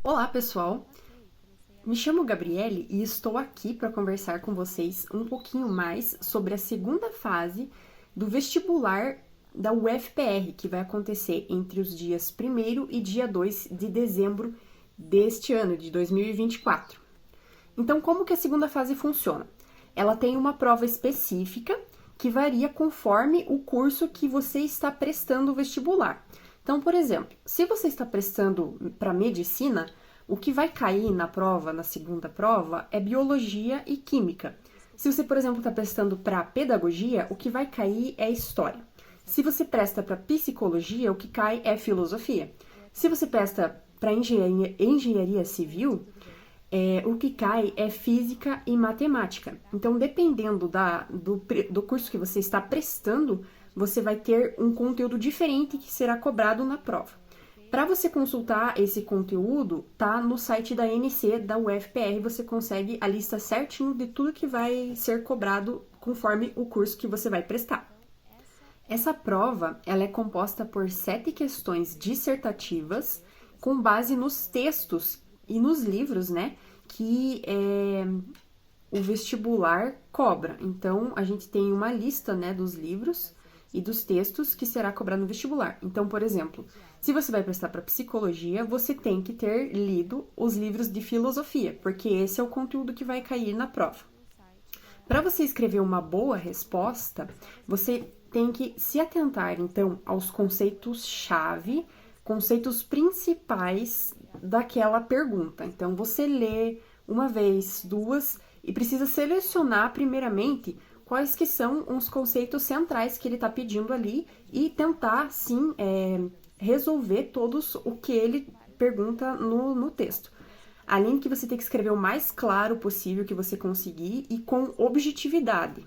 Olá, pessoal! Me chamo Gabriele e estou aqui para conversar com vocês um pouquinho mais sobre a segunda fase do vestibular da UFPR, que vai acontecer entre os dias 1º e dia 2 de dezembro deste ano, de 2024. Então, como que a segunda fase funciona? Ela tem uma prova específica que varia conforme o curso que você está prestando o vestibular. Então, por exemplo, se você está prestando para medicina, o que vai cair na prova, na segunda prova, é biologia e química. Se você, por exemplo, está prestando para pedagogia, o que vai cair é história. Se você presta para psicologia, o que cai é filosofia. Se você presta para engenharia civil, o que cai é física e matemática. Então, dependendo do curso que você está prestando, você vai ter um conteúdo diferente que será cobrado na prova. Para você consultar esse conteúdo, tá no site da NC da UFPR, você consegue a lista certinho de tudo que vai ser cobrado conforme o curso que você vai prestar. Essa prova, ela é composta por 7 questões dissertativas com base nos textos e nos livros, né, que o vestibular cobra. Então, a gente tem uma lista, né, dos livros e dos textos que será cobrado no vestibular. Então, por exemplo, se você vai prestar para psicologia, você tem que ter lido os livros de filosofia, porque esse é o conteúdo que vai cair na prova. Para você escrever uma boa resposta, você tem que se atentar, então, aos conceitos-chave, conceitos principais daquela pergunta. Então, você lê uma vez, duas, e precisa selecionar, primeiramente, quais que são os conceitos centrais que ele está pedindo ali e tentar, sim, resolver todos o que ele pergunta no texto. Além que você tem que escrever o mais claro possível que você conseguir e com objetividade.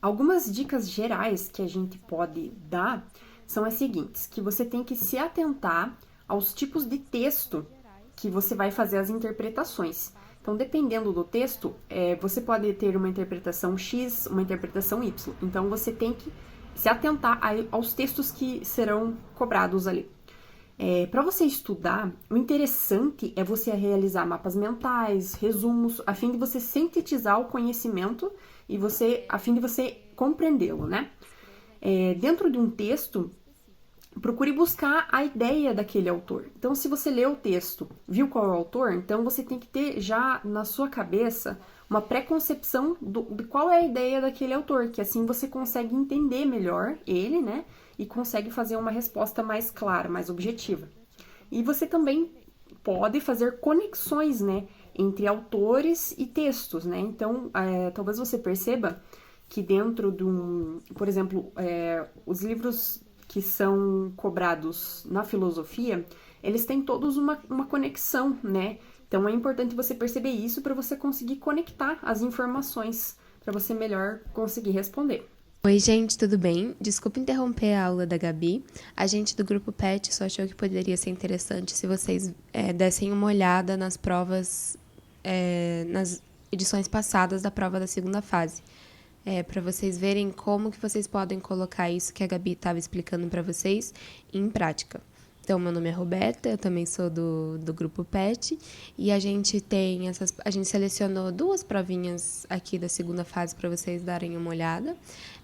Algumas dicas gerais que a gente pode dar são as seguintes, que você tem que se atentar aos tipos de texto que você vai fazer as interpretações. Então, dependendo do texto, você pode ter uma interpretação X, uma interpretação Y. Então, você tem que se atentar aos textos que serão cobrados ali. Para você estudar, o interessante é você realizar mapas mentais, resumos, a fim de você sintetizar o conhecimento e a fim de você compreendê-lo, né? Dentro de um texto, procure buscar a ideia daquele autor. Então, se você lê o texto, viu qual é o autor, então você tem que ter já na sua cabeça uma pré-concepção de qual é a ideia daquele autor, que assim você consegue entender melhor ele, né? E consegue fazer uma resposta mais clara, mais objetiva. E você também pode fazer conexões, né? Entre autores e textos, né? Então, talvez você perceba que dentro de por exemplo, os livros que são cobrados na filosofia, eles têm todos uma conexão, né? Então é importante você perceber isso para você conseguir conectar as informações, para você melhor conseguir responder. Oi, gente, tudo bem? Desculpa interromper a aula da Gabi. A gente do grupo PET só achou que poderia ser interessante se vocês dessem uma olhada nas provas, nas edições passadas da prova da segunda fase. Para vocês verem como que vocês podem colocar isso que a Gabi estava explicando para vocês em prática. Então, meu nome é Roberta, eu também sou do grupo PET, e a gente selecionou 2 provinhas aqui da segunda fase para vocês darem uma olhada.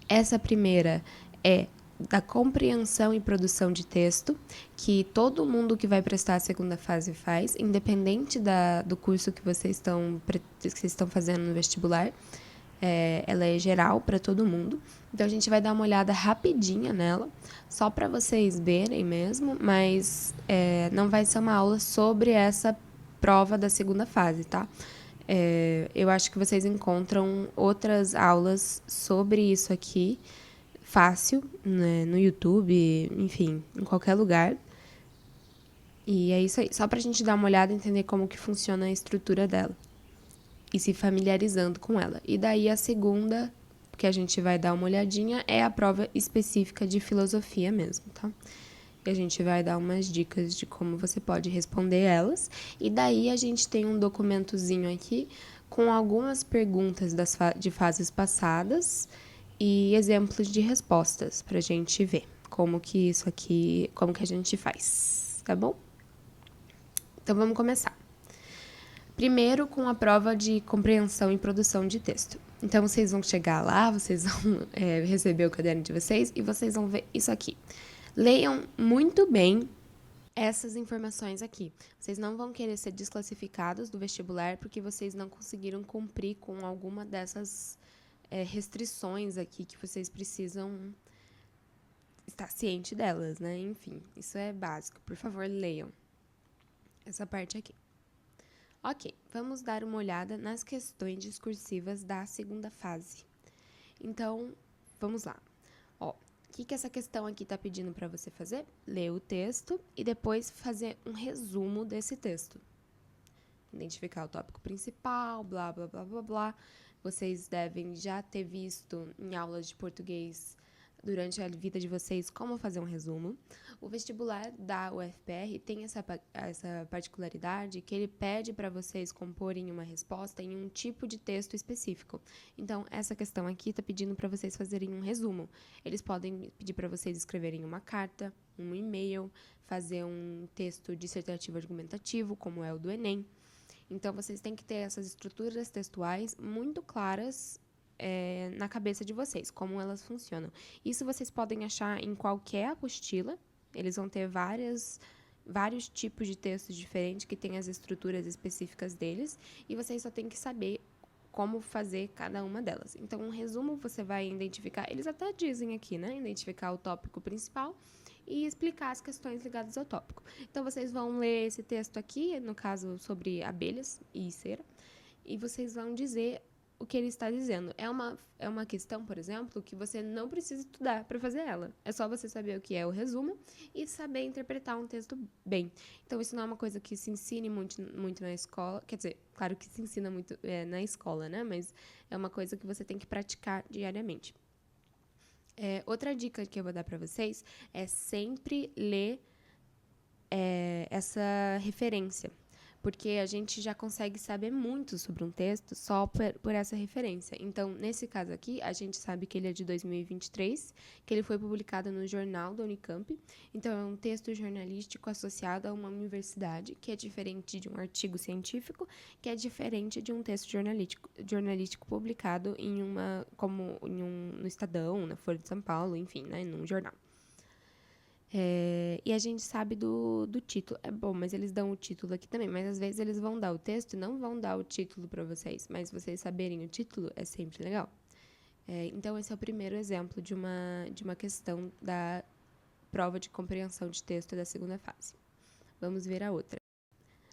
Essa primeira é da compreensão e produção de texto, que todo mundo que vai prestar a segunda fase faz, independente do curso que vocês estão fazendo no vestibular. Ela é geral para todo mundo. Então, a gente vai dar uma olhada rapidinha nela, só para vocês verem mesmo, mas não vai ser uma aula sobre essa prova da segunda fase, tá? Eu acho que vocês encontram outras aulas sobre isso aqui, fácil, né, no YouTube, enfim, em qualquer lugar. E é isso aí, só pra gente dar uma olhada e entender como que funciona a estrutura dela e se familiarizando com ela. E daí a segunda, que a gente vai dar uma olhadinha, é a prova específica de filosofia mesmo, tá? E a gente vai dar umas dicas de como você pode responder elas. E daí a gente tem um documentozinho aqui com algumas perguntas de fases passadas e exemplos de respostas pra gente ver como que a gente faz, tá bom? Então, vamos começar. Primeiro, com a prova de compreensão e produção de texto. Então, vocês vão chegar lá, vocês vão receber o caderno de vocês e vocês vão ver isso aqui. Leiam muito bem essas informações aqui. Vocês não vão querer ser desclassificados do vestibular porque vocês não conseguiram cumprir com alguma dessas restrições aqui que vocês precisam estar ciente delas, né? Enfim, isso é básico. Por favor, leiam essa parte aqui. Ok, vamos dar uma olhada nas questões discursivas da segunda fase. Então, vamos lá. Ó, o que essa questão aqui está pedindo para você fazer? Ler o texto e depois fazer um resumo desse texto. Identificar o tópico principal, blá, blá, blá, blá, blá. Vocês devem já ter visto em aulas de português durante a vida de vocês como fazer um resumo. O vestibular da UFPR tem essa particularidade que ele pede para vocês comporem uma resposta em um tipo de texto específico. Então, essa questão aqui está pedindo para vocês fazerem um resumo. Eles podem pedir para vocês escreverem uma carta, um e-mail, fazer um texto dissertativo argumentativo, como é o do Enem. Então, vocês têm que ter essas estruturas textuais muito claras na cabeça de vocês, como elas funcionam. Isso vocês podem achar em qualquer apostila. Eles vão ter vários tipos de textos diferentes que têm as estruturas específicas deles e vocês só têm que saber como fazer cada uma delas. Então, um resumo você vai identificar, eles até dizem aqui, né? Identificar o tópico principal e explicar as questões ligadas ao tópico. Então, vocês vão ler esse texto aqui, no caso, sobre abelhas e cera, e vocês vão dizer o que ele está dizendo. É uma questão, por exemplo, que você não precisa estudar para fazer ela. É só você saber o que é o resumo e saber interpretar um texto bem. Então, isso não é uma coisa que se ensine muito na escola. Quer dizer, claro que se ensina muito na escola, né? Mas é uma coisa que você tem que praticar diariamente. Outra dica que eu vou dar para vocês é sempre ler essa referência, porque a gente já consegue saber muito sobre um texto só por essa referência. Então, nesse caso aqui, a gente sabe que ele é de 2023, que ele foi publicado no jornal da Unicamp. Então, é um texto jornalístico associado a uma universidade, que é diferente de um artigo científico, que é diferente de um texto jornalístico publicado no Estadão, na Folha de São Paulo, enfim, né, num jornal. E a gente sabe do título. É bom, mas eles dão o título aqui também. Mas às vezes eles vão dar o texto e não vão dar o título para vocês. Mas vocês saberem o título é sempre legal. Então, esse é o primeiro exemplo de uma questão da prova de compreensão de texto da segunda fase. Vamos ver a outra.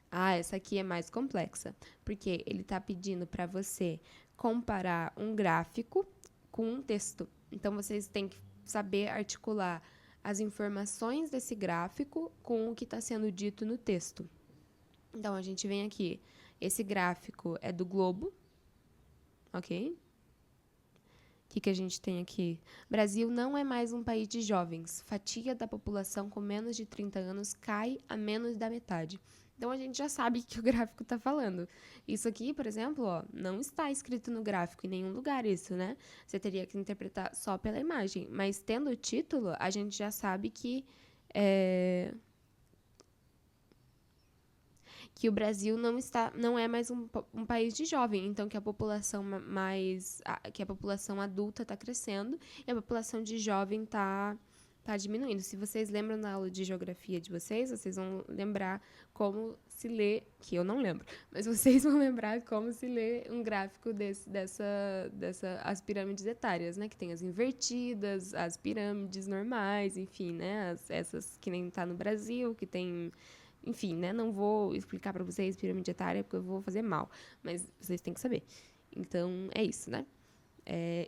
Essa aqui é mais complexa, porque ele está pedindo para você comparar um gráfico com um texto. Então, vocês têm que saber articular as informações desse gráfico com o que está sendo dito no texto. Então, a gente vem aqui. Esse gráfico é do Globo, ok? O que a gente tem aqui? Brasil não é mais um país de jovens. Fatia da população com menos de 30 anos cai a menos da metade. Então, a gente já sabe o que o gráfico está falando. Isso aqui, por exemplo, não está escrito no gráfico em nenhum lugar isso, né? Você teria que interpretar só pela imagem. Mas, tendo o título, a gente já sabe que o Brasil não é mais um país de jovem, então que a população que a população adulta está crescendo e a população de jovem está diminuindo. Se vocês lembram na aula de geografia de vocês vão lembrar como se lê, que eu não lembro, mas vocês vão lembrar como se lê um gráfico as pirâmides etárias, né? Que tem as invertidas, as pirâmides normais, enfim, né? Essas que nem tá no Brasil, que tem... Enfim, né? Não vou explicar para vocês pirâmide etária, porque eu vou fazer mal. Mas vocês têm que saber. Então, é isso, né?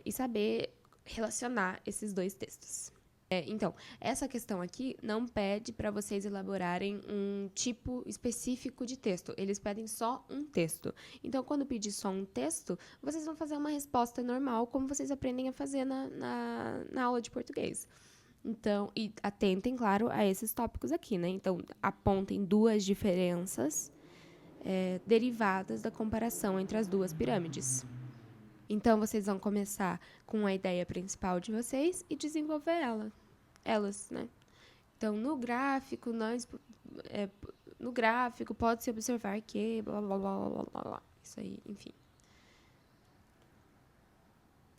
E saber relacionar esses dois textos. Então, essa questão aqui não pede para vocês elaborarem um tipo específico de texto. Eles pedem só um texto. Então, quando pedir só um texto, vocês vão fazer uma resposta normal, como vocês aprendem a fazer na aula de português. Então, e atentem, claro, a esses tópicos aqui, né? Então, apontem duas diferenças derivadas da comparação entre as duas pirâmides. Então, vocês vão começar com a ideia principal de vocês e desenvolver elas, né? Então, no gráfico, nós no gráfico pode-se observar que blá, blá, blá, blá, blá, blá. Isso aí, enfim.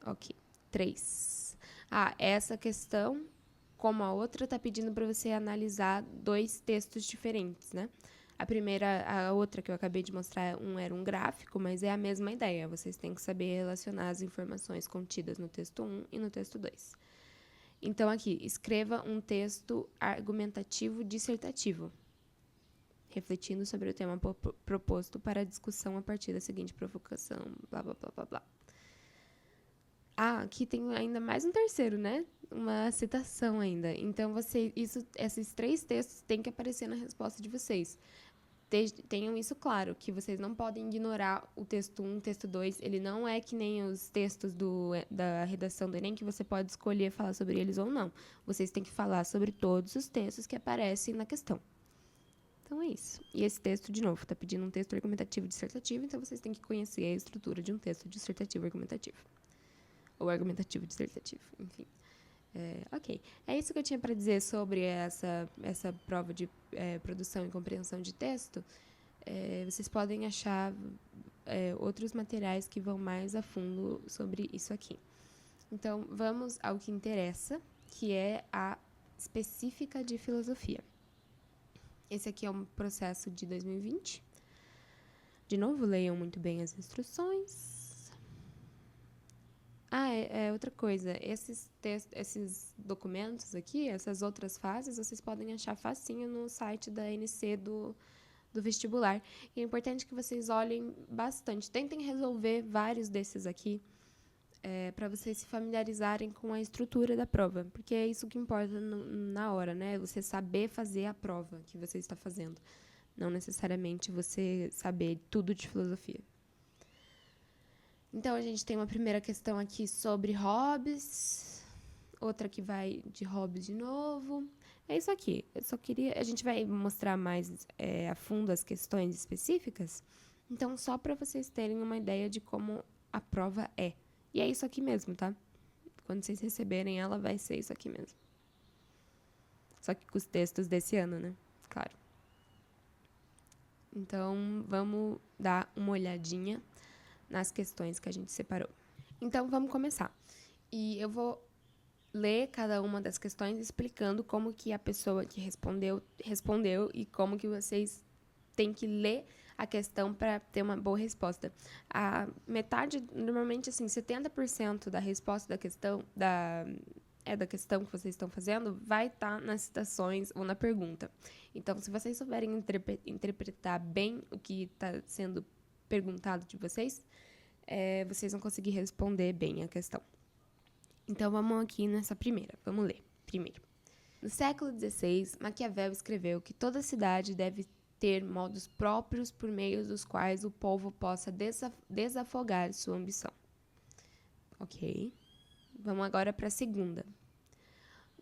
Ok. 3. Essa questão, como a outra, está pedindo para você analisar 2 textos diferentes, né? A outra que eu acabei de mostrar, era um gráfico, mas é a mesma ideia. Vocês têm que saber relacionar as informações contidas no texto 1 e no texto 2. Então, aqui, escreva um texto argumentativo dissertativo, refletindo sobre o tema proposto para a discussão a partir da seguinte provocação, blá, blá, blá, blá, blá. Aqui tem ainda mais um terceiro, né? Uma citação ainda. Então, esses 3 textos têm que aparecer na resposta de vocês. Tenham isso claro, que vocês não podem ignorar o texto 1, o texto 2. Ele não é que nem os textos da redação do Enem, que você pode escolher falar sobre eles ou não. Vocês têm que falar sobre todos os textos que aparecem na questão. Então, é isso. E esse texto, de novo, está pedindo um texto argumentativo dissertativo, então vocês têm que conhecer a estrutura de um texto dissertativo argumentativo. Ou argumentativo dissertativo, enfim. Ok. É isso que eu tinha para dizer sobre essa prova de produção e compreensão de texto. Vocês podem achar outros materiais que vão mais a fundo sobre isso aqui. Então, vamos ao que interessa, que é a específica de filosofia. Esse aqui é um processo de 2020. De novo, leiam muito bem as instruções. Outra coisa, esses documentos aqui, essas outras fases, vocês podem achar facinho no site da ANC do vestibular. E é importante que vocês olhem bastante, tentem resolver vários desses aqui, para vocês se familiarizarem com a estrutura da prova, porque é isso que importa na hora, né? Você saber fazer a prova que você está fazendo, não necessariamente você saber tudo de filosofia. Então, a gente tem uma primeira questão aqui sobre hobbies, outra que vai de hobbies de novo. É isso aqui. A gente vai mostrar mais a fundo as questões específicas. Então, só para vocês terem uma ideia de como a prova é. E é isso aqui mesmo, tá? Quando vocês receberem ela, vai ser isso aqui mesmo. Só que com os textos desse ano, né? Claro. Então, vamos dar uma olhadinha nas questões que a gente separou. Então, vamos começar. E eu vou ler cada uma das questões explicando como que a pessoa que respondeu e como que vocês têm que ler a questão para ter uma boa resposta. A metade, normalmente, assim, 70% da resposta da questão, da questão que vocês estão fazendo, vai estar nas citações ou na pergunta. Então, se vocês souberem interpretar bem o que está sendo perguntado de vocês, vocês vão conseguir responder bem a questão. Então, vamos aqui nessa primeira. Vamos ler primeiro. No século XVI, Maquiavel escreveu que toda cidade deve ter modos próprios por meio dos quais o povo possa desafogar sua ambição. Ok. Vamos agora para a segunda.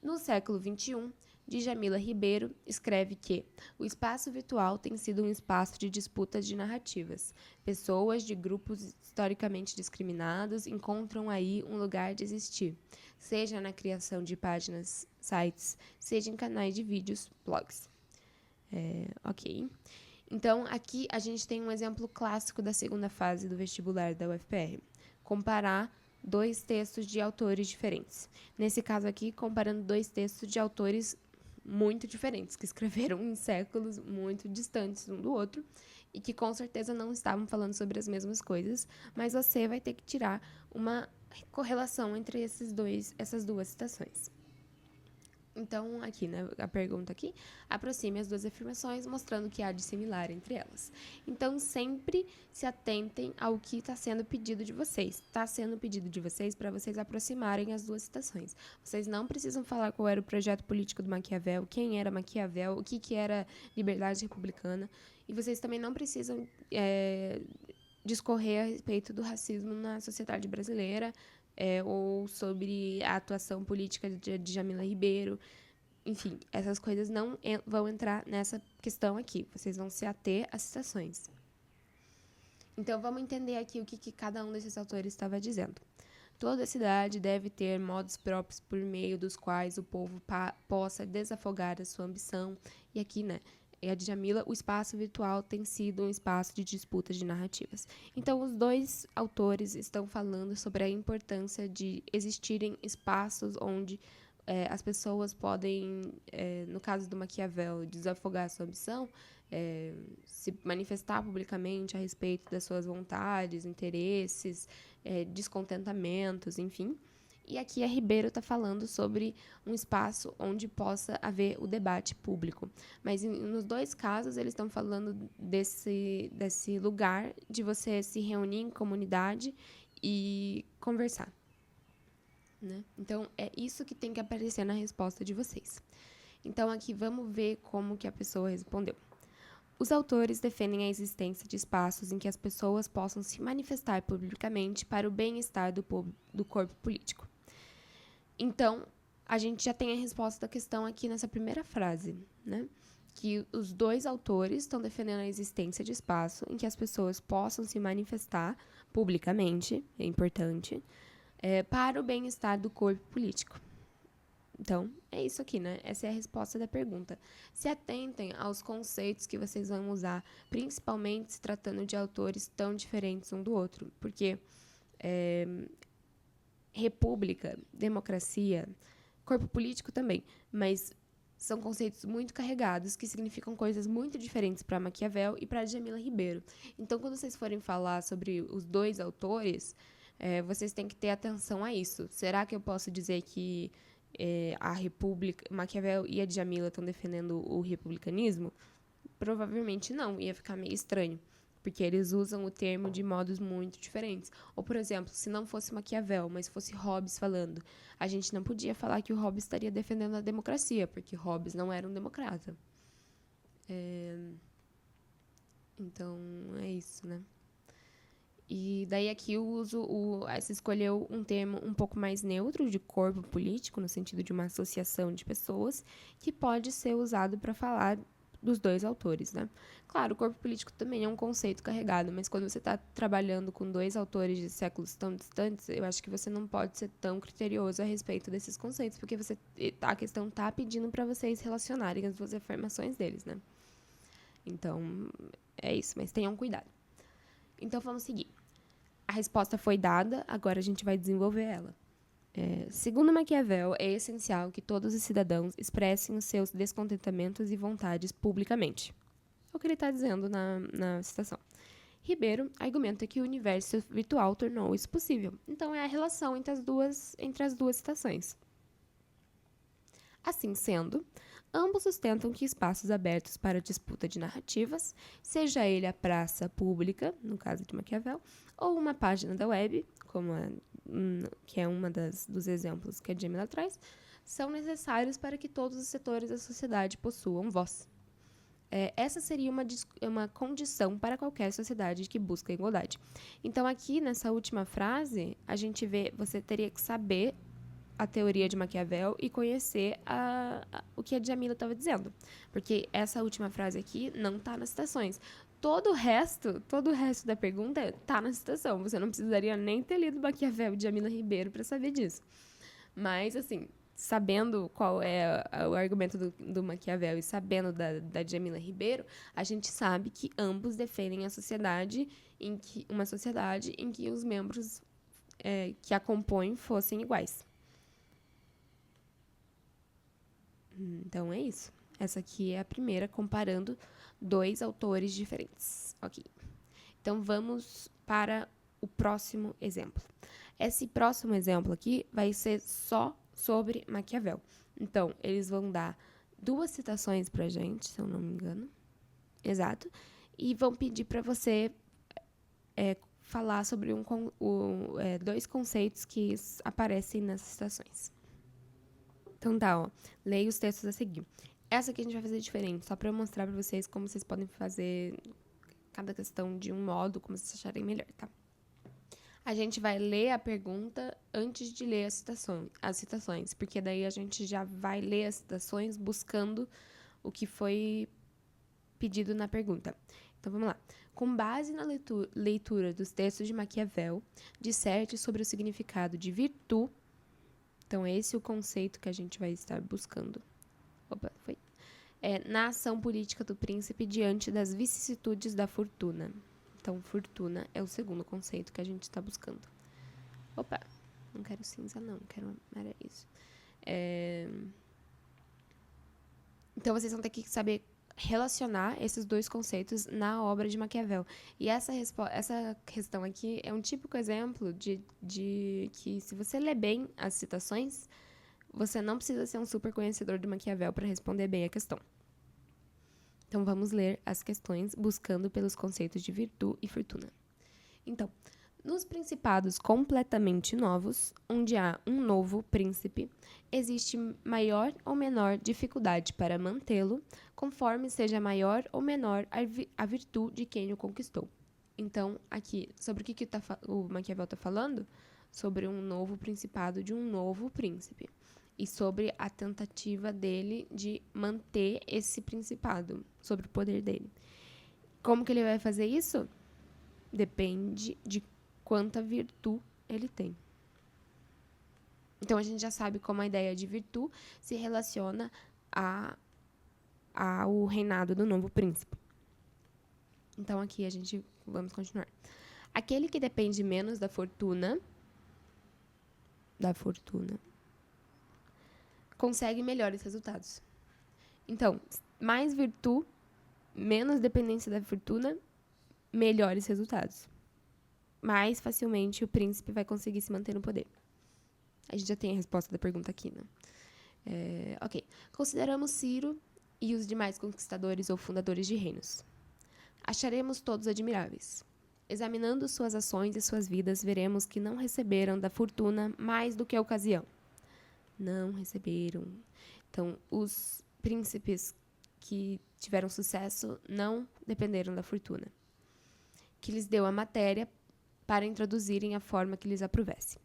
No século XXI, Djamila Ribeiro escreve que o espaço virtual tem sido um espaço de disputas de narrativas. Pessoas de grupos historicamente discriminados encontram aí um lugar de existir, seja na criação de páginas, sites, seja em canais de vídeos, blogs. Ok. Então, aqui a gente tem um exemplo clássico da segunda fase do vestibular da UFPR. Comparar 2 textos de autores diferentes. Nesse caso aqui, comparando 2 textos de autores muito diferentes, que escreveram em séculos muito distantes um do outro e que com certeza não estavam falando sobre as mesmas coisas, mas você vai ter que tirar uma correlação entre essas 2 citações. Então, aqui, né, a pergunta aqui, aproxime as 2 afirmações, mostrando o que há de similar entre elas. Então, sempre se atentem ao que está sendo pedido de vocês. Está sendo pedido de vocês para vocês aproximarem as 2 citações. Vocês não precisam falar qual era o projeto político do Maquiavel, quem era Maquiavel, o que era liberdade republicana. E vocês também não precisam discorrer a respeito do racismo na sociedade brasileira, ou sobre a atuação política de Djamila Ribeiro. Enfim, essas coisas não vão entrar nessa questão aqui. Vocês vão se ater às citações. Então, vamos entender aqui o que cada um desses autores estava dizendo. Toda cidade deve ter modos próprios por meio dos quais o povo possa desafogar a sua ambição. E aqui, né, e a Djamila, o espaço virtual tem sido um espaço de disputa de narrativas. Então, os dois autores estão falando sobre a importância de existirem espaços onde as pessoas podem, no caso do Maquiavel, desafogar a sua ambição, se manifestar publicamente a respeito das suas vontades, interesses, descontentamentos, enfim. E aqui a Ribeiro está falando sobre um espaço onde possa haver o debate público. Mas nos dois casos, eles estão falando desse lugar de você se reunir em comunidade e conversar. Né? Então, é isso que tem que aparecer na resposta de vocês. Então, aqui vamos ver como que a pessoa respondeu. Os autores defendem a existência de espaços em que as pessoas possam se manifestar publicamente para o bem-estar do corpo político. Então, a gente já tem a resposta da questão aqui nessa primeira frase, né? Que os dois autores estão defendendo a existência de espaço em que as pessoas possam se manifestar publicamente, é importante, para o bem-estar do corpo político. Então, é isso aqui, né? Essa é a resposta da pergunta. Se atentem aos conceitos que vocês vão usar, principalmente se tratando de autores tão diferentes um do outro, porque república, democracia, corpo político também, mas são conceitos muito carregados que significam coisas muito diferentes para Maquiavel e para Djamila Ribeiro. Então, quando vocês forem falar sobre os dois autores, vocês têm que ter atenção a isso. Será que eu posso dizer que a República, Maquiavel e a Djamila estão defendendo o republicanismo? Provavelmente não, ia ficar meio estranho, porque eles usam o termo de modos muito diferentes. Ou, por exemplo, se não fosse Maquiavel, mas fosse Hobbes falando, a gente não podia falar que o Hobbes estaria defendendo a democracia, porque Hobbes não era um democrata. Então, é isso, né? E daí aqui eu uso se escolheu um termo um pouco mais neutro de corpo político, no sentido de uma associação de pessoas, que pode ser usado para falar dos dois autores, né? Claro, o corpo político também é um conceito carregado, mas quando você está trabalhando com dois autores de séculos tão distantes, eu acho que você não pode ser tão criterioso a respeito desses conceitos, porque a questão está pedindo para vocês relacionarem as duas afirmações deles, né? Então, é isso, mas tenham cuidado. Então, vamos seguir. A resposta foi dada, agora a gente vai desenvolver ela. Segundo Maquiavel, é essencial que todos os cidadãos expressem os seus descontentamentos e vontades publicamente. É o que ele está dizendo na citação. Ribeiro argumenta que o universo virtual tornou isso possível. Então, é a relação entre as duas citações. Assim sendo, ambos sustentam que espaços abertos para disputa de narrativas, seja ele a praça pública, no caso de Maquiavel, ou uma página da web, que é uma dos exemplos que a Djamila traz, são necessários para que todos os setores da sociedade possuam voz. Essa seria uma condição para qualquer sociedade que busca a igualdade. Então, aqui, nessa última frase, a gente vê, você teria que saber a teoria de Maquiavel e conhecer o que a Djamila estava dizendo. Porque essa última frase aqui não está nas citações. Todo o resto da pergunta está na citação. Você não precisaria nem ter lido Maquiavel e Djamila Ribeiro para saber disso. Mas, assim, sabendo qual é o argumento do Maquiavel e sabendo da Djamila Ribeiro, a gente sabe que ambos defendem uma sociedade em que os membros que a compõem fossem iguais. Então, é isso. Essa aqui é a primeira, comparando dois autores diferentes. Ok. Então, vamos para o próximo exemplo. Esse próximo exemplo aqui vai ser só sobre Maquiavel. Então, eles vão dar 2 citações pra gente, se eu não me engano. Exato. E vão pedir para você falar sobre 2 conceitos que aparecem nas citações. Então tá, ó. Leia os textos a seguir. Essa aqui a gente vai fazer diferente, só pra eu mostrar pra vocês como vocês podem fazer cada questão de um modo, como vocês acharem melhor, tá? A gente vai ler a pergunta antes de ler as citações, porque daí a gente já vai ler as citações buscando o que foi pedido na pergunta. Então, vamos lá. Com base na leitura dos textos de Maquiavel, disserte sobre o significado de virtude. Então, esse é o conceito que a gente vai estar buscando. Opa, foi. na ação política do príncipe diante das vicissitudes da fortuna. Então, fortuna é o segundo conceito que a gente está buscando. Opa, não quero cinza não, quero era isso. Então, vocês vão ter que saber relacionar esses dois conceitos na obra de Maquiavel. E essa questão aqui é um típico exemplo de que, se você ler bem as citações, você não precisa ser um super conhecedor de Maquiavel para responder bem a questão. Então, vamos ler as questões buscando pelos conceitos de virtude e fortuna. Então, nos principados completamente novos, onde há um novo príncipe, existe maior ou menor dificuldade para mantê-lo, conforme seja maior ou menor a virtude de quem o conquistou. Então, aqui, sobre o que o Maquiavel está falando? Sobre um novo principado de um novo príncipe. E sobre a tentativa dele de manter esse principado, sobre o poder dele. Como que ele vai fazer isso? Depende de quanta virtude ele tem. Então, a gente já sabe como a ideia de virtude se relaciona ao reinado do novo príncipe. Então, aqui vamos continuar. Aquele que depende menos da fortuna, consegue melhores resultados. Então, mais virtude, menos dependência da fortuna, melhores resultados. Mais facilmente o príncipe vai conseguir se manter no poder. A gente já tem a resposta da pergunta aqui, né? Ok. Consideramos Ciro e os demais conquistadores ou fundadores de reinos. Acharemos todos admiráveis. Examinando suas ações e suas vidas, veremos que não receberam da fortuna mais do que a ocasião. Não receberam. Então, os príncipes que tiveram sucesso não dependeram da fortuna, que lhes deu a matéria para introduzirem a forma que lhes aprovesse.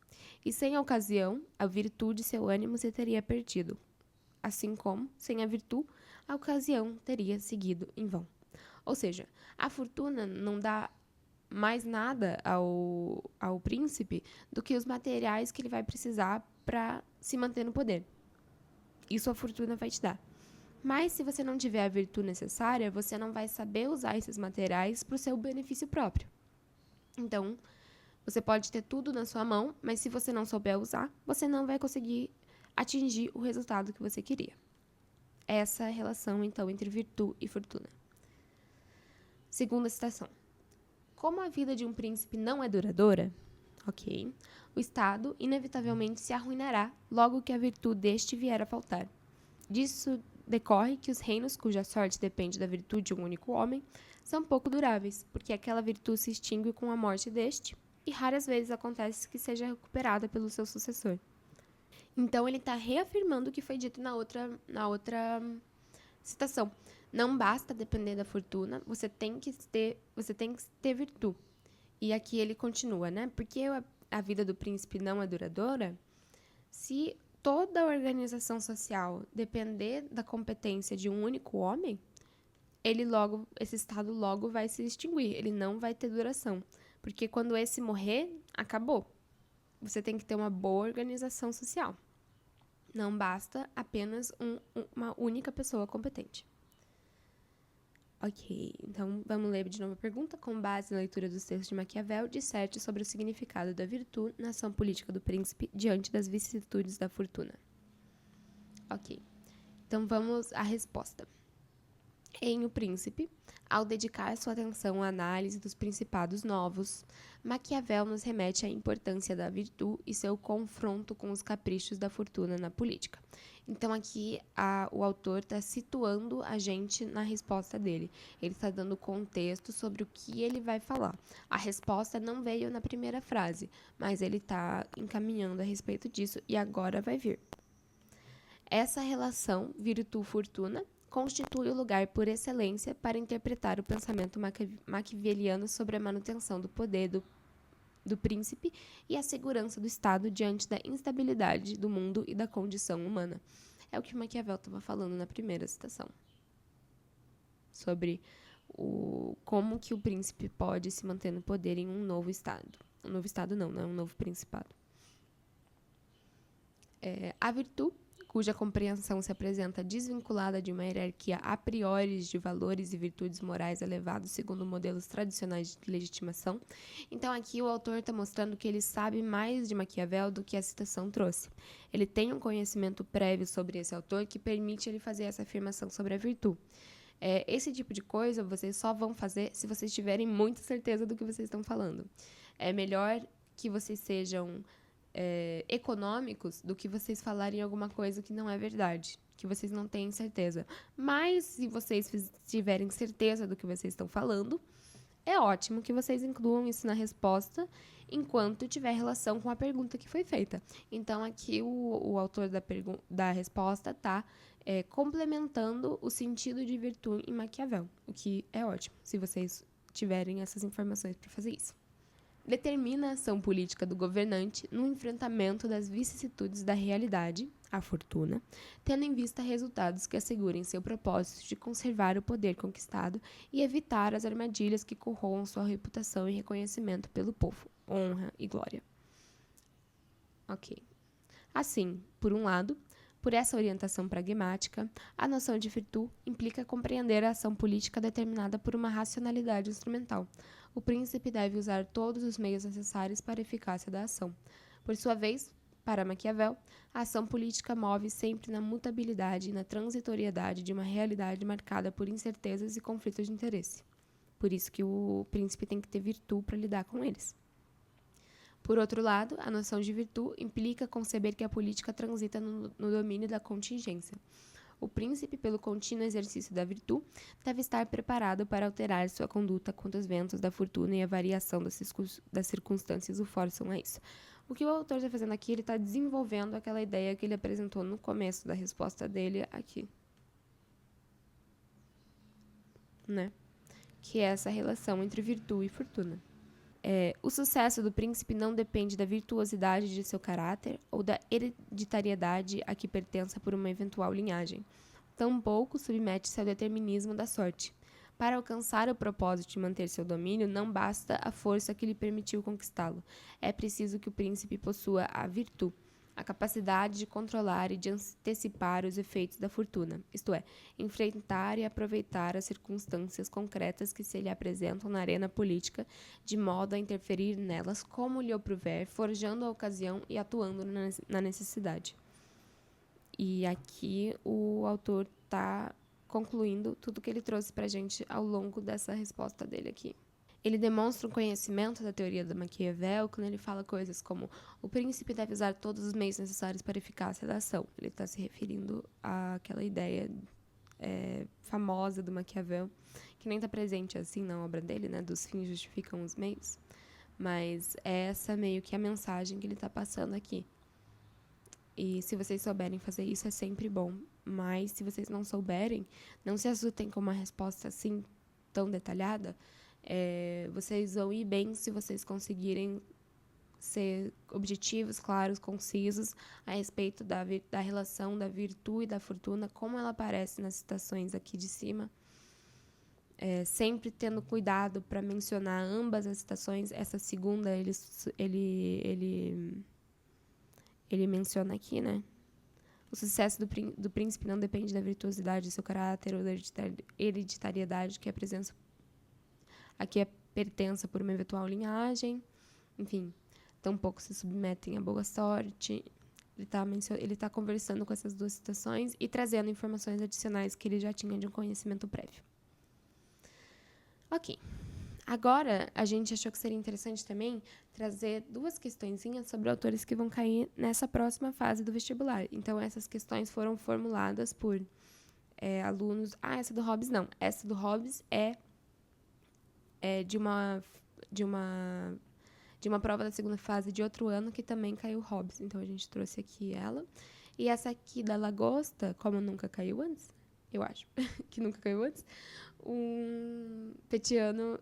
E sem a ocasião, a virtude seu ânimo se teria perdido, assim como, sem a virtude, a ocasião teria seguido em vão. Ou seja, a fortuna não dá mais nada ao príncipe do que os materiais que ele vai precisar para se manter no poder. Isso a fortuna vai te dar. Mas se você não tiver a virtude necessária, você não vai saber usar esses materiais para o seu benefício próprio. Então, você pode ter tudo na sua mão, mas se você não souber usar, você não vai conseguir atingir o resultado que você queria. Essa é a relação, então, entre virtude e fortuna. Segunda citação. Como a vida de um príncipe não é duradoura, o Estado inevitavelmente se arruinará logo que a virtude deste vier a faltar. Disso decorre que os reinos cuja sorte depende da virtude de um único homem são pouco duráveis, porque aquela virtude se extingue com a morte deste, e raras vezes acontece que seja recuperada pelo seu sucessor. Então, ele está reafirmando o que foi dito na outra citação. Não basta depender da fortuna, você tem que ter virtude. E aqui ele continua, né? Porque a vida do príncipe não é duradoura, se toda a organização social depender da competência de um único homem, esse Estado logo vai se extinguir, ele não vai ter duração. Porque quando esse morrer, acabou. Você tem que ter uma boa organização social. Não basta apenas uma única pessoa competente. Ok, então vamos ler de novo a pergunta. Com base na leitura dos textos de Maquiavel, disserte sobre o significado da virtude na ação política do príncipe diante das vicissitudes da fortuna. Ok, então vamos à resposta. Em O Príncipe, ao dedicar sua atenção à análise dos principados novos, Maquiavel nos remete à importância da virtude e seu confronto com os caprichos da fortuna na política. Então, aqui o autor está situando a gente na resposta dele. Ele está dando contexto sobre o que ele vai falar. A resposta não veio na primeira frase, mas ele está encaminhando a respeito disso e agora vai vir. Essa relação virtude-fortuna constitui o lugar por excelência para interpretar o pensamento maquiaveliano sobre a manutenção do poder do príncipe e a segurança do Estado diante da instabilidade do mundo e da condição humana. É o que Maquiavel estava falando na primeira citação. Sobre como que o príncipe pode se manter no poder em um novo Estado. Um novo Estado não é um novo principado. A virtude cuja compreensão se apresenta desvinculada de uma hierarquia a priori de valores e virtudes morais elevados segundo modelos tradicionais de legitimação. Então aqui o autor está mostrando que ele sabe mais de Maquiavel do que a citação trouxe. Ele tem um conhecimento prévio sobre esse autor que permite ele fazer essa afirmação sobre a virtude. Esse tipo de coisa vocês só vão fazer se vocês tiverem muita certeza do que vocês estão falando. É melhor que vocês sejam econômicos do que vocês falarem alguma coisa que não é verdade, que vocês não têm certeza. Mas se vocês tiverem certeza do que vocês estão falando, é ótimo que vocês incluam isso na resposta enquanto tiver relação com a pergunta que foi feita. Então, aqui o autor da resposta está complementando o sentido de virtude em Maquiavel, o que é ótimo, se vocês tiverem essas informações para fazer isso. Determina a ação política do governante no enfrentamento das vicissitudes da realidade, a fortuna, tendo em vista resultados que assegurem seu propósito de conservar o poder conquistado e evitar as armadilhas que corroam sua reputação e reconhecimento pelo povo, honra e glória. Ok. Assim, por um lado, por essa orientação pragmática, a noção de virtude implica compreender a ação política determinada por uma racionalidade instrumental. O príncipe deve usar todos os meios necessários para a eficácia da ação. Por sua vez, para Maquiavel, a ação política move sempre na mutabilidade e na transitoriedade de uma realidade marcada por incertezas e conflitos de interesse. Por isso que o príncipe tem que ter virtude para lidar com eles. Por outro lado, a noção de virtude implica conceber que a política transita no domínio da contingência. O príncipe, pelo contínuo exercício da virtude, deve estar preparado para alterar sua conduta quando os ventos da fortuna e a variação das circunstâncias o forçam a isso. O que o autor está fazendo aqui, ele está desenvolvendo aquela ideia que ele apresentou no começo da resposta dele aqui. Né? Que é essa relação entre virtude e fortuna. O sucesso do príncipe não depende da virtuosidade de seu caráter ou da hereditariedade a que pertença por uma eventual linhagem. Tampouco submete-se ao determinismo da sorte. Para alcançar o propósito de manter seu domínio, não basta a força que lhe permitiu conquistá-lo. É preciso que o príncipe possua a virtude, a capacidade de controlar e de antecipar os efeitos da fortuna, isto é, enfrentar e aproveitar as circunstâncias concretas que se lhe apresentam na arena política, de modo a interferir nelas como lhe aprouver, forjando a ocasião e atuando na necessidade. E aqui o autor está concluindo tudo que ele trouxe para a gente ao longo dessa resposta dele aqui. Ele demonstra um conhecimento da teoria da Maquiavel quando ele fala coisas como o príncipe deve usar todos os meios necessários para a eficácia da ação. Ele está se referindo àquela ideia famosa do Maquiavel, que nem está presente assim na obra dele, né, dos fins justificam os meios. Mas essa meio que é a mensagem que ele está passando aqui. E se vocês souberem fazer isso, é sempre bom. Mas se vocês não souberem, não se assustem com uma resposta assim tão detalhada. Vocês vão ir bem se vocês conseguirem ser objetivos, claros, concisos a respeito da relação da virtude e da fortuna, como ela aparece nas citações aqui de cima. Sempre tendo cuidado para mencionar ambas as citações. Essa segunda ele menciona aqui, né? O sucesso do príncipe não depende da virtuosidade de seu caráter ou da hereditariedade que aqui pertença por uma eventual linhagem, enfim, tampouco se submetem à boa sorte. Ele tá conversando com essas duas citações e trazendo informações adicionais que ele já tinha de um conhecimento prévio. Ok. Agora, a gente achou que seria interessante também trazer duas questõezinhas sobre autores que vão cair nessa próxima fase do vestibular. Então, essas questões foram formuladas por alunos... essa do Hobbes não. Essa do Hobbes é de uma prova da segunda fase de outro ano que também caiu Hobbes. Então, a gente trouxe aqui ela. E essa aqui da Lagosta, como nunca caiu antes, eu acho, que nunca caiu antes, um petiano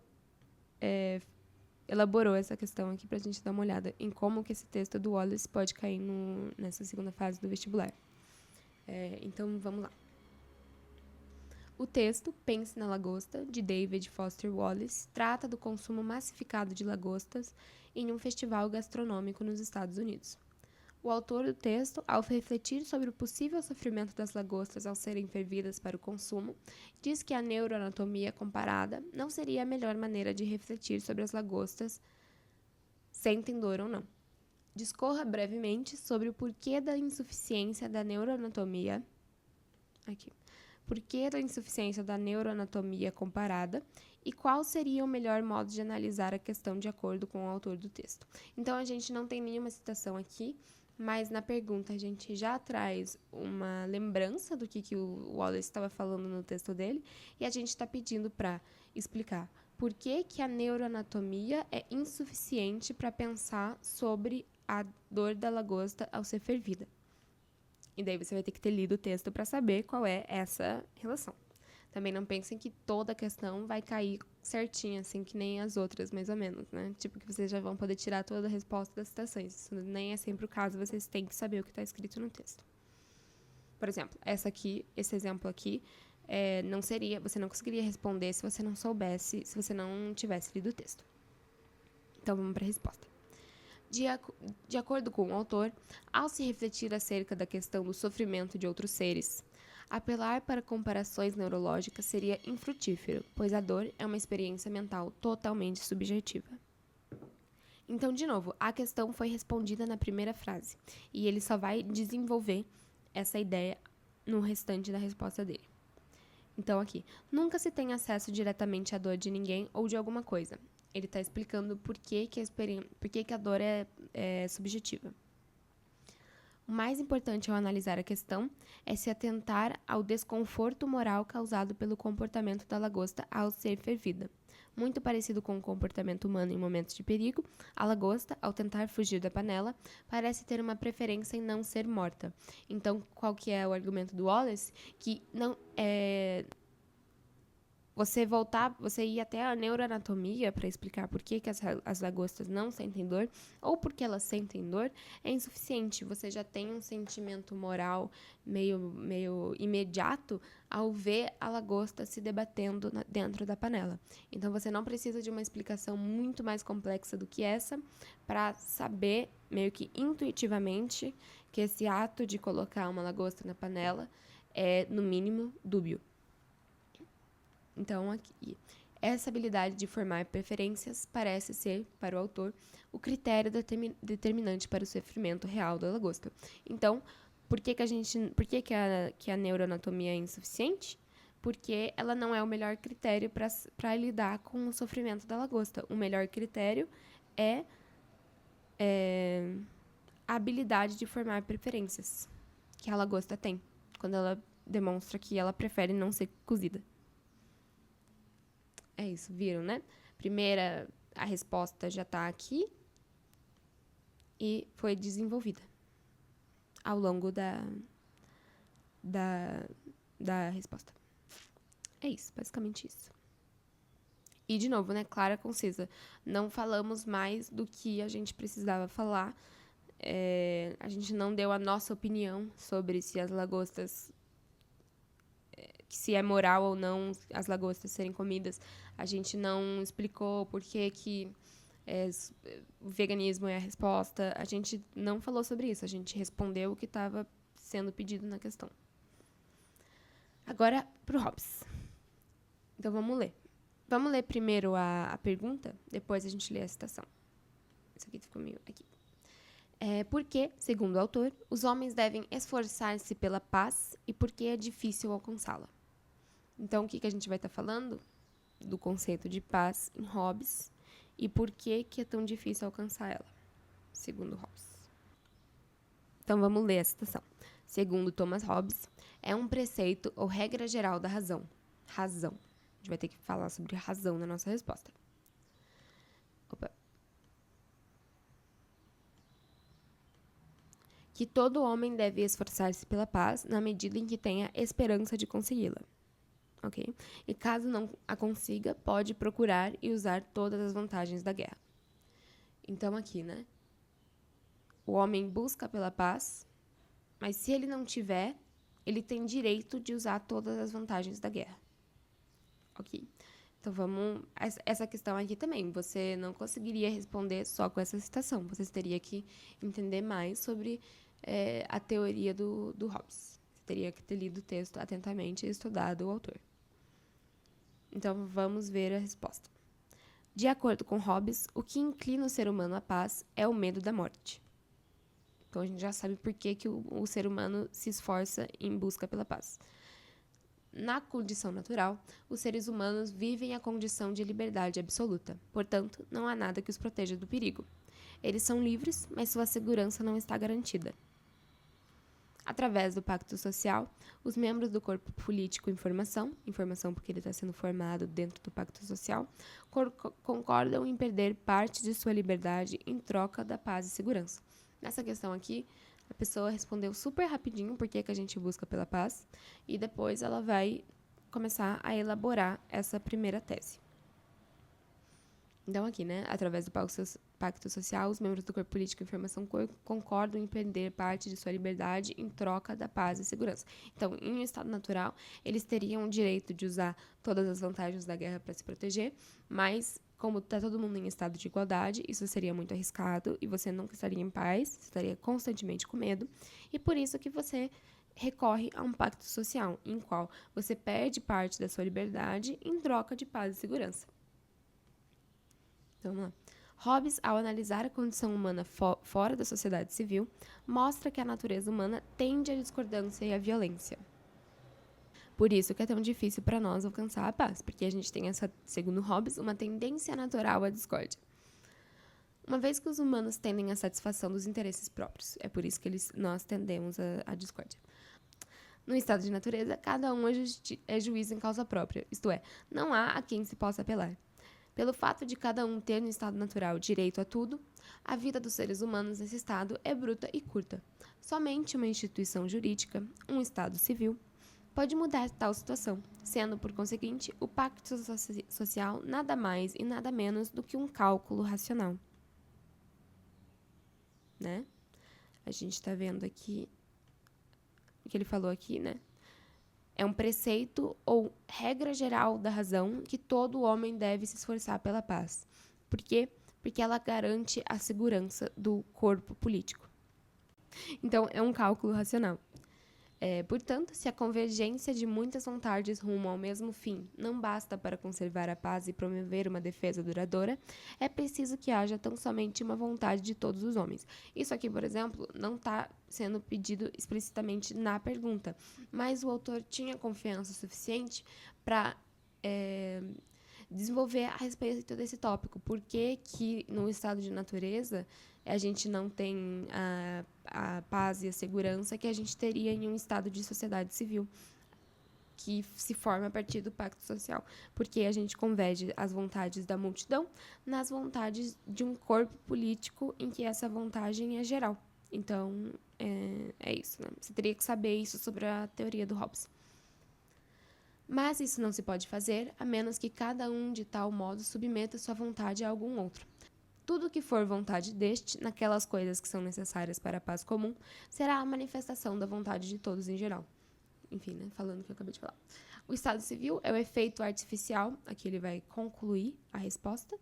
elaborou essa questão aqui pra gente dar uma olhada em como que esse texto do Wallace pode cair nessa segunda fase do vestibular. Então, vamos lá. O texto, Pense na Lagosta, de David Foster Wallace, trata do consumo massificado de lagostas em um festival gastronômico nos Estados Unidos. O autor do texto, ao refletir sobre o possível sofrimento das lagostas ao serem fervidas para o consumo, diz que a neuroanatomia comparada não seria a melhor maneira de refletir sobre as lagostas, sentem dor ou não. Discorra brevemente sobre o porquê da insuficiência da neuroanatomia. Porquê da insuficiência da neuroanatomia comparada e qual seria o melhor modo de analisar a questão de acordo com o autor do texto. Então, a gente não tem nenhuma citação aqui, mas na pergunta a gente já traz uma lembrança do que o Wallace estava falando no texto dele e a gente está pedindo para explicar por que a neuroanatomia é insuficiente para pensar sobre a dor da lagosta ao ser fervida. E daí você vai ter que ter lido o texto para saber qual é essa relação. Também não pensem que toda a questão vai cair certinha, assim, que nem as outras, mais ou menos, né? Tipo, que vocês já vão poder tirar toda a resposta das citações. Isso nem é sempre o caso, vocês têm que saber o que está escrito no texto. Por exemplo, esse exemplo aqui, você não conseguiria responder se você não soubesse, se você não tivesse lido o texto. Então, vamos para a resposta. De acordo com o autor, ao se refletir acerca da questão do sofrimento de outros seres, apelar para comparações neurológicas seria infrutífero, pois a dor é uma experiência mental totalmente subjetiva. Então, de novo, a questão foi respondida na primeira frase, e ele só vai desenvolver essa ideia no restante da resposta dele. Então, aqui, nunca se tem acesso diretamente à dor de ninguém ou de alguma coisa. Ele está explicando por que a dor é subjetiva. O mais importante ao analisar a questão é se atentar ao desconforto moral causado pelo comportamento da lagosta ao ser fervida. Muito parecido com o comportamento humano em momentos de perigo, a lagosta, ao tentar fugir da panela, parece ter uma preferência em não ser morta. Então, qual que é o argumento do Wallace? Que não é... Você ir até a neuroanatomia para explicar por que as lagostas não sentem dor ou porque elas sentem dor é insuficiente. Você já tem um sentimento moral meio imediato ao ver a lagosta se debatendo dentro da panela. Então, você não precisa de uma explicação muito mais complexa do que essa para saber, meio que intuitivamente, que esse ato de colocar uma lagosta na panela é, no mínimo, dúbio. Então, aqui, essa habilidade de formar preferências parece ser, para o autor, o critério determinante para o sofrimento real da lagosta. Então, por que a neuroanatomia é insuficiente? Porque ela não é o melhor critério para lidar com o sofrimento da lagosta. O melhor critério é a habilidade de formar preferências que a lagosta tem, quando ela demonstra que ela prefere não ser cozida. É isso, viram, né? Primeira, a resposta já está aqui e foi desenvolvida ao longo da resposta. É isso, basicamente isso. E, de novo, né? Clara, concisa. Não falamos mais do que a gente precisava falar. A gente não deu a nossa opinião sobre se as lagostas... se é moral ou não as lagostas serem comidas. A gente não explicou por que o veganismo é a resposta. A gente não falou sobre isso. A gente respondeu o que estava sendo pedido na questão. Agora, para o Hobbes. Então, vamos ler. Vamos ler primeiro a pergunta, depois a gente lê a citação. Isso aqui ficou meio... aqui. Porque, segundo o autor, os homens devem esforçar-se pela paz e porque é difícil alcançá-la. Então, o que a gente vai estar falando? Do conceito de paz em Hobbes e por que é tão difícil alcançar ela, segundo Hobbes. Então, vamos ler a citação. Segundo Thomas Hobbes, é um preceito ou regra geral da razão. Razão. A gente vai ter que falar sobre razão na nossa resposta. Que todo homem deve esforçar-se pela paz na medida em que tenha esperança de consegui-la. Ok? E caso não a consiga, pode procurar e usar todas as vantagens da guerra. Então, aqui, né? O homem busca pela paz, mas se ele não tiver, ele tem direito de usar todas as vantagens da guerra. Ok? Então, essa questão aqui também, você não conseguiria responder só com essa citação. Você teria que entender mais sobre a teoria do Hobbes. Você teria que ter lido o texto atentamente e estudado o autor. Então, vamos ver a resposta. De acordo com Hobbes, o que inclina o ser humano à paz é o medo da morte. Então, a gente já sabe por que o ser humano se esforça em busca pela paz. Na condição natural, os seres humanos vivem a condição de liberdade absoluta. Portanto, não há nada que os proteja do perigo. Eles são livres, mas sua segurança não está garantida. Através do pacto social, os membros do corpo político em formação porque ele está sendo formado dentro do pacto social, concordam em perder parte de sua liberdade em troca da paz e segurança. Nessa questão aqui, a pessoa respondeu super rapidinho por que a gente busca pela paz, e depois ela vai começar a elaborar essa primeira tese. Então, aqui, né, através do pacto social, os membros do corpo político em formação concordam em perder parte de sua liberdade em troca da paz e segurança. Então, em um estado natural, eles teriam o direito de usar todas as vantagens da guerra para se proteger, mas como está todo mundo em estado de igualdade, isso seria muito arriscado e você nunca estaria em paz, você estaria constantemente com medo, e por isso que você recorre a um pacto social, em qual você perde parte da sua liberdade em troca de paz e segurança. Então, vamos lá. Hobbes, ao analisar a condição humana fora da sociedade civil, mostra que a natureza humana tende à discordância e à violência. Por isso que é tão difícil para nós alcançar a paz, porque a gente tem segundo Hobbes, uma tendência natural à discórdia. Uma vez que os humanos tendem à satisfação dos interesses próprios, é por isso que nós tendemos à discórdia. No estado de natureza, cada um é juiz em causa própria, isto é, não há a quem se possa apelar. Pelo fato de cada um ter no estado natural direito a tudo, a vida dos seres humanos nesse estado é bruta e curta. Somente uma instituição jurídica, um estado civil, pode mudar tal situação, sendo, por conseguinte, o pacto social nada mais e nada menos do que um cálculo racional. Né? A gente está vendo aqui o que ele falou aqui, né? É um preceito ou regra geral da razão que todo homem deve se esforçar pela paz. Por quê? Porque ela garante a segurança do corpo político. Então, é um cálculo racional. Portanto, se a convergência de muitas vontades rumo ao mesmo fim não basta para conservar a paz e promover uma defesa duradoura, é preciso que haja tão somente uma vontade de todos os homens. Isso aqui, por exemplo, não está sendo pedido explicitamente na pergunta, mas o autor tinha confiança suficiente para desenvolver a respeito desse tópico. Por que no estado de natureza a gente não tem a paz e a segurança que a gente teria em um estado de sociedade civil, que se forma a partir do pacto social? Porque a gente converge as vontades da multidão nas vontades de um corpo político em que essa vantagem é geral. Então, é isso, né? Você teria que saber isso sobre a teoria do Hobbes. Mas isso não se pode fazer a menos que cada um de tal modo submeta sua vontade a algum outro. Tudo que for vontade deste, naquelas coisas que são necessárias para a paz comum, será a manifestação da vontade de todos em geral. Enfim, né, falando o que eu acabei de falar. O estado civil é o efeito artificial, aqui ele vai concluir a resposta.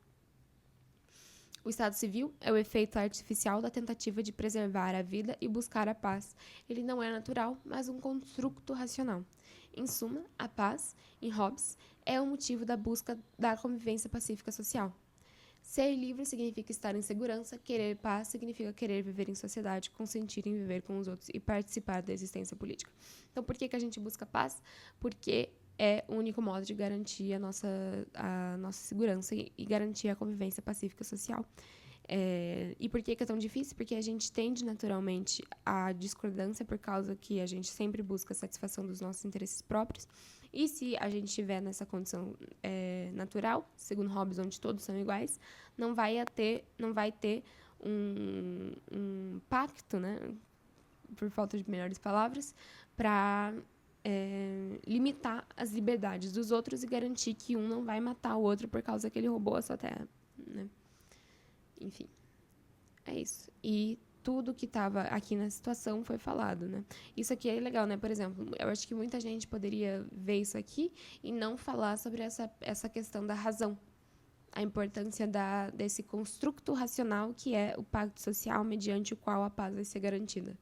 O estado civil é o efeito artificial da tentativa de preservar a vida e buscar a paz. Ele não é natural, mas um construto racional. Em suma, a paz, em Hobbes, é o motivo da busca da convivência pacífica social. Ser livre significa estar em segurança, querer paz significa querer viver em sociedade, consentir em viver com os outros e participar da existência política. Então, por que a gente busca paz? Porque é o único modo de garantir a nossa segurança e garantir a convivência pacífica social. E por que é tão difícil? Porque a gente tende naturalmente à discordância por causa que a gente sempre busca a satisfação dos nossos interesses próprios. E se a gente estiver nessa condição natural, segundo Hobbes, onde todos são iguais, não vai ter um pacto, né, por falta de melhores palavras, para limitar as liberdades dos outros e garantir que um não vai matar o outro por causa que ele roubou a sua terra, né? Enfim, é isso. E tudo que estava aqui na situação foi falado, né? Isso aqui é legal, né? Por exemplo, eu acho que muita gente poderia ver isso aqui e não falar sobre essa questão da razão. A importância desse construto racional que é o pacto social mediante o qual a paz vai ser garantida.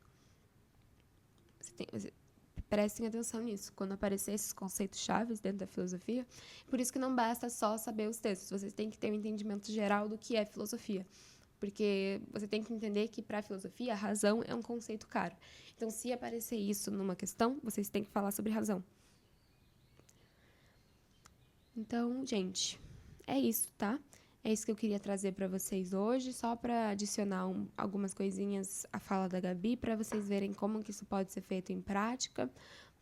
Prestem atenção nisso, quando aparecer esses conceitos chaves dentro da filosofia. Por isso que não basta só saber os textos, vocês têm que ter um entendimento geral do que é filosofia. Porque você tem que entender que, para a filosofia, a razão é um conceito caro. Então, se aparecer isso numa questão, vocês têm que falar sobre razão. Então, gente, é isso, tá? É isso que eu queria trazer para vocês hoje, só para adicionar algumas coisinhas à fala da Gabi, para vocês verem como que isso pode ser feito em prática,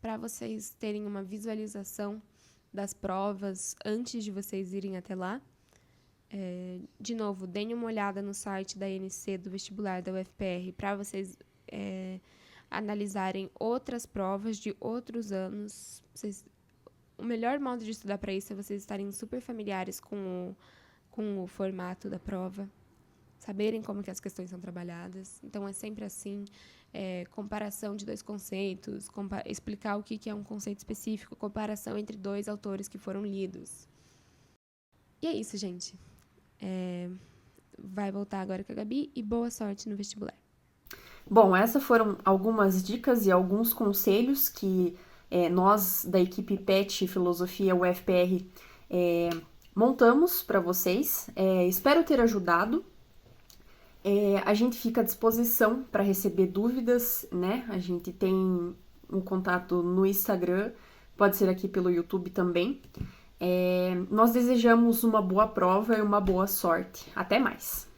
para vocês terem uma visualização das provas antes de vocês irem até lá. De novo, deem uma olhada no site da INC, do vestibular da UFPR, para vocês analisarem outras provas de outros anos. O melhor modo de estudar para isso é vocês estarem super familiares com o formato da prova, saberem como que as questões são trabalhadas. Então, é sempre assim, comparação de dois conceitos, explicar o que é um conceito específico, comparação entre dois autores que foram lidos. E é isso, gente. Vai voltar agora com a Gabi e boa sorte no vestibular. Bom, essas foram algumas dicas e alguns conselhos que nós, da equipe PET Filosofia UFPR, montamos para vocês. Espero ter ajudado. A gente fica à disposição para receber dúvidas, né? A gente tem um contato no Instagram, pode ser aqui pelo YouTube também. Nós desejamos uma boa prova e uma boa sorte. Até mais!